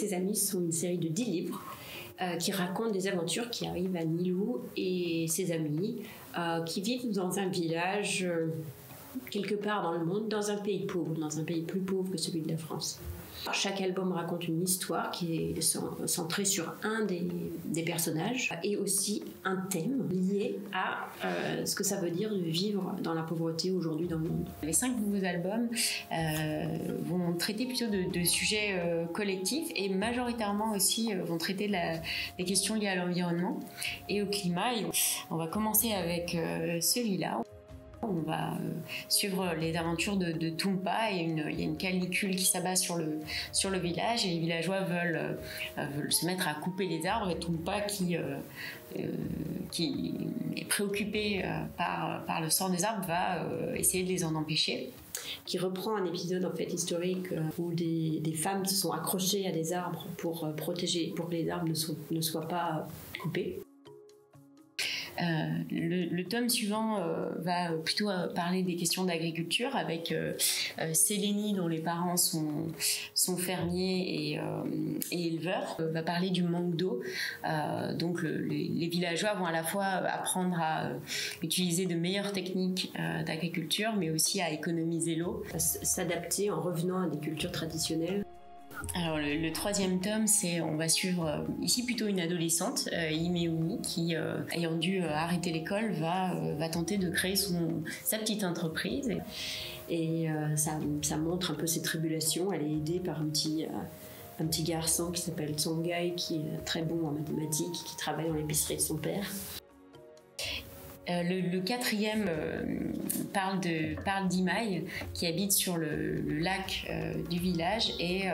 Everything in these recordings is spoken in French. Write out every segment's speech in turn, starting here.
ses amis sont une série de 10 livres qui racontent des aventures qui arrivent à Nilou et ses amis qui vivent dans un village quelque part dans le monde, dans un pays pauvre, dans un pays plus pauvre que celui de la France. Chaque album raconte une histoire qui est centrée sur un des personnages et aussi un thème lié à ce que ça veut dire de vivre dans la pauvreté aujourd'hui dans le monde. Les 5 nouveaux albums vont traiter plutôt de sujets collectifs et majoritairement aussi vont traiter des questions liées à l'environnement et au climat. Et on va commencer avec celui-là. On va suivre les aventures de Toumpa et il y a une canicule qui s'abat sur le village et les villageois veulent se mettre à couper les arbres et Toumpa qui est préoccupé par le sort des arbres va essayer de les en empêcher. Qui reprend un épisode en fait historique où des femmes se sont accrochées à des arbres pour que les arbres ne soient pas coupés. Le tome suivant va plutôt parler des questions d'agriculture avec Sélénie dont les parents sont fermiers et éleveurs. Va parler du manque d'eau. Donc les villageois vont à la fois apprendre à utiliser de meilleures techniques d'agriculture mais aussi à économiser l'eau. S'adapter en revenant à des cultures traditionnelles. Alors le 3e tome, on va suivre ici plutôt une adolescente, Imeumi, qui ayant dû arrêter l'école va tenter de créer sa petite entreprise. Et ça montre un peu ses tribulations. Elle est aidée par un petit garçon qui s'appelle Tsongai, qui est très bon en mathématiques, qui travaille dans l'épicerie de son père. Le 4e parle d'Imaï qui habite sur le lac du village et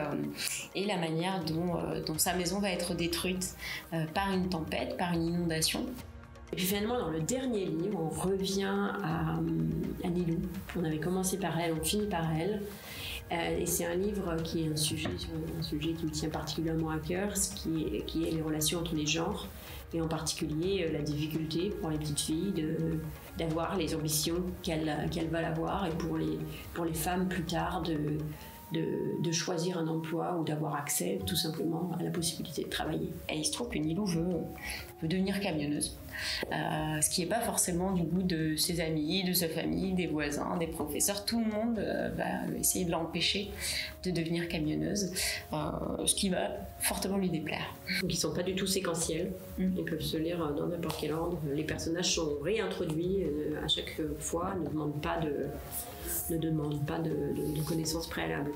la manière dont sa maison va être détruite par une tempête, par une inondation. Et puis finalement, dans le dernier livre, on revient à Nilou. On avait commencé par elle, on finit par elle. Et c'est un livre qui est un sujet qui me tient particulièrement à cœur, qui est les relations entre les genres, et en particulier la difficulté pour les petites filles d'avoir les ambitions qu'elles veulent avoir, et pour les femmes plus tard de choisir un emploi ou d'avoir accès tout simplement à la possibilité de travailler. Et il se trouve que Nilou veut devenir camionneuse, ce qui n'est pas forcément du goût de ses amis, de sa famille, des voisins, des professeurs. Tout le monde va essayer de l'empêcher de devenir camionneuse, ce qui va fortement lui déplaire. Donc ils ne sont pas du tout séquentiels, ils peuvent se lire dans n'importe quel ordre. Les personnages sont réintroduits à chaque fois, ne demandent pas de connaissances préalables.